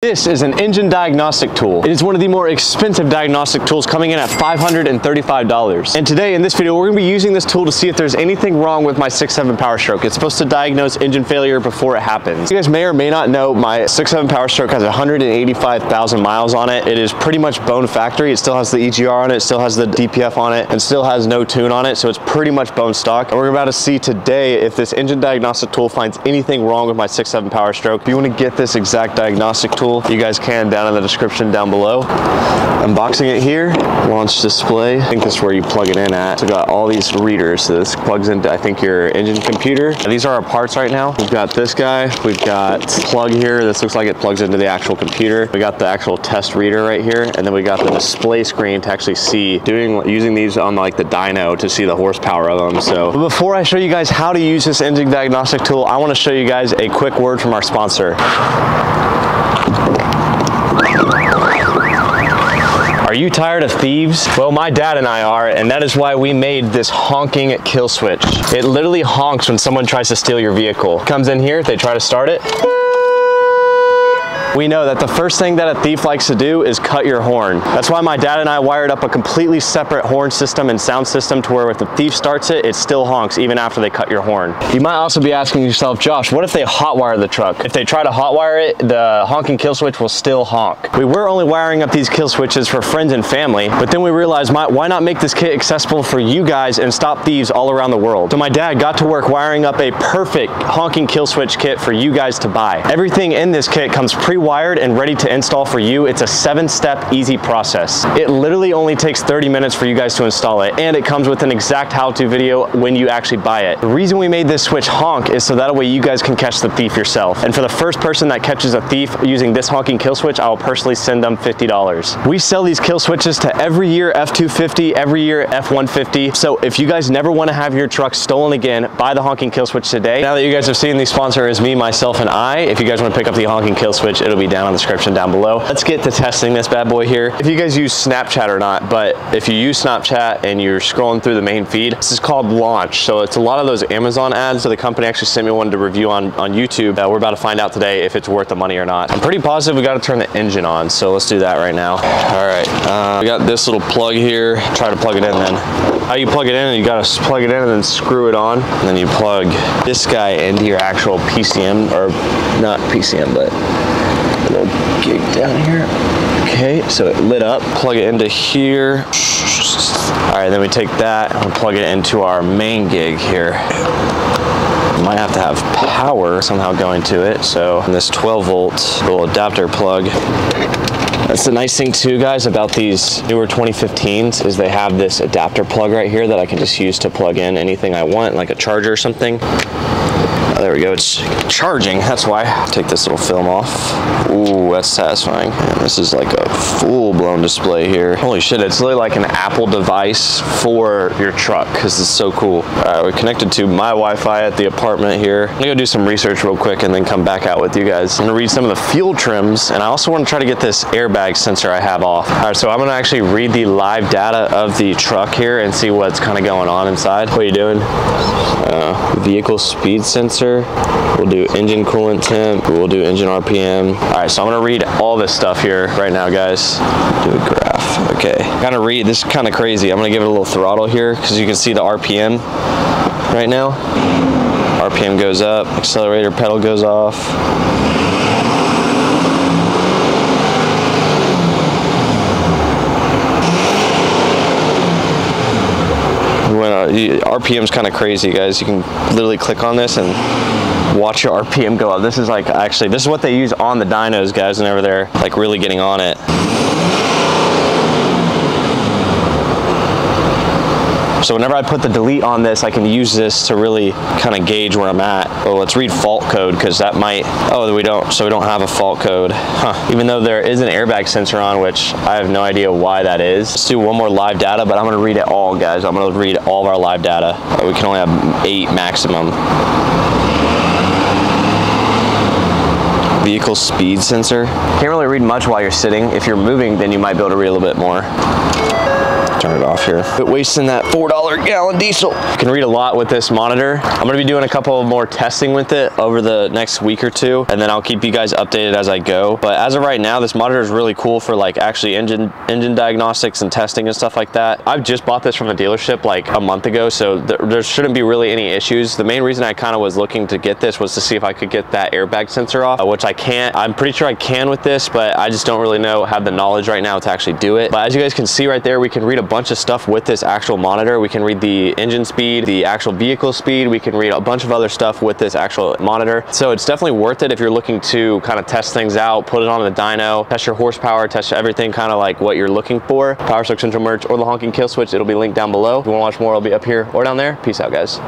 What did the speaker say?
This is an engine diagnostic tool. It is one of the more expensive diagnostic tools, coming in at $535. And today in this video, we're gonna be using this tool to see if there's anything wrong with my 6.7 Powerstroke. It's supposed to diagnose engine failure before it happens. You guys may or may not know my 6.7 Powerstroke has 185,000 miles on it. It is pretty much bone factory. It still has the EGR on it, it still has the DPF on it, and still has no tune on it, so it's pretty much bone stock. And we're about to see today if this engine diagnostic tool finds anything wrong with my 6.7 Powerstroke. If you wanna get this exact diagnostic tool, you guys can down in the description down below. Unboxing it here, launch display. I think this is where you plug it in at. So we got all these readers. So this plugs into, I think, your engine computer. And these are our parts right now. We've got this guy. We've got plug here. This looks like it plugs into the actual computer. We got the actual test reader right here. And then we got the display screen to actually see, using these on like the dyno to see the horsepower of them. So but before I show you guys how to use this engine diagnostic tool, I want to show you guys a quick word from our sponsor. Are you tired of thieves? Well, my dad and I are, and that is why we made this honking kill switch. It literally honks when someone tries to steal your vehicle. Comes in here, they try to start it. We know that the first thing that a thief likes to do is cut your horn. That's why my dad and I wired up a completely separate horn system and sound system to where if the thief starts it, it still honks even after they cut your horn. You might also be asking yourself, Josh, what if they hotwire the truck? If they try to hotwire it, the honking kill switch will still honk. We were only wiring up these kill switches for friends and family, but then we realized, why not make this kit accessible for you guys and stop thieves all around the world? So my dad got to work wiring up a perfect honking kill switch kit for you guys to buy. Everything in this kit comes pre-wired and ready to install for you. It's a 7-step easy process. It literally only takes 30 minutes for you guys to install it, and it comes with an exact how-to video when you actually buy it. The reason we made this switch honk is so that way you guys can catch the thief yourself. And for the first person that catches a thief using this honking kill switch, I will personally send them $50. We sell these kill switches to every year F250, every year F150. So if you guys never want to have your truck stolen again, buy the honking kill switch today. Now that you guys have seen the sponsor is me, myself, and I, if you guys want to pick up the honking kill switch, it'll be down in the description down below. Let's get to testing this bad boy here. If you guys use Snapchat or not, but if you use Snapchat and you're scrolling through the main feed, this is called Launch. So it's a lot of those Amazon ads. So the company actually sent me one to review on YouTube. We're about to find out today if it's worth the money or not. I'm pretty positive we got to turn the engine on. So let's do that right now. All right, we got this little plug here. Try to plug it in then. How you plug it in, you got to plug it in and then screw it on. And then you plug this guy into your actual PCM, or not PCM, but a little gig down here. Okay, so it lit up. Plug it into here. All right, then we take that and plug it into our main gig here. Might have to have power somehow going to it. So this 12 volt little adapter plug. That's the nice thing too, guys, about these newer 2015s is they have this adapter plug right here that I can just use to plug in anything I want, like a charger or something. Oh, there we go, it's charging, that's why. Take this little film off. Ooh, that's satisfying. And this is like a full-blown display here. Holy shit, it's literally like an Apple device for your truck, because it's so cool. All right, we're connected to my Wi-Fi at the apartment here. I'm gonna go do some research real quick and then come back out with you guys. I'm gonna read some of the fuel trims, and I also wanna try to get this airbag sensor I have off. All right, so I'm gonna actually read the live data of the truck here and see what's kind of going on inside. What are you doing? Vehicle speed sensor. We'll do engine coolant temp. We'll do engine RPM. All right, so I'm gonna read all this stuff here right now, guys. Do a graph. Okay, gotta read. This is kind of crazy. I'm gonna give it a little throttle here because you can see the RPM right now. RPM goes up. Accelerator pedal goes off. RPM's kind of crazy, guys. You can literally click on this and watch your RPM go up. This is like, actually, this is what they use on the dynos, guys, whenever they're like really getting on it. So whenever I put the delete on this, I can use this to really kind of gauge where I'm at. Well, let's read fault code, because that might, oh, we don't, so we don't have a fault code. Huh. Even though there is an airbag sensor on, which I have no idea why that is. Let's do one more live data, but I'm gonna read it all, guys. I'm gonna read all of our live data. We can only have 8 maximum. Vehicle speed sensor. Can't really read much while you're sitting. If you're moving, then you might be able to read a little bit more. Turn it off here. Quit wasting that $4 gallon diesel. You can read a lot with this monitor. I'm gonna be doing a couple more testing with it over the next week or two, and then I'll keep you guys updated as I go. But as of right now, this monitor is really cool for like actually engine diagnostics and testing and stuff like that. I've just bought this from a dealership like a month ago, so there shouldn't be really any issues. The main reason I kind of was looking to get this was to see if I could get that airbag sensor off, which I can't. I'm pretty sure I can with this, but I just don't really have the knowledge right now to actually do it. But as you guys can see right there, we can read a bunch of stuff with this actual monitor. We can read the engine speed, the actual vehicle speed. We can read a bunch of other stuff with this actual monitor. So it's definitely worth it if you're looking to kind of test things out, put it on the dyno, test your horsepower, test everything kind of like what you're looking for. Powerstroke Central merch or the honking kill switch, it'll be linked down below. If you want to watch more, it'll be up here or down there. Peace out, guys.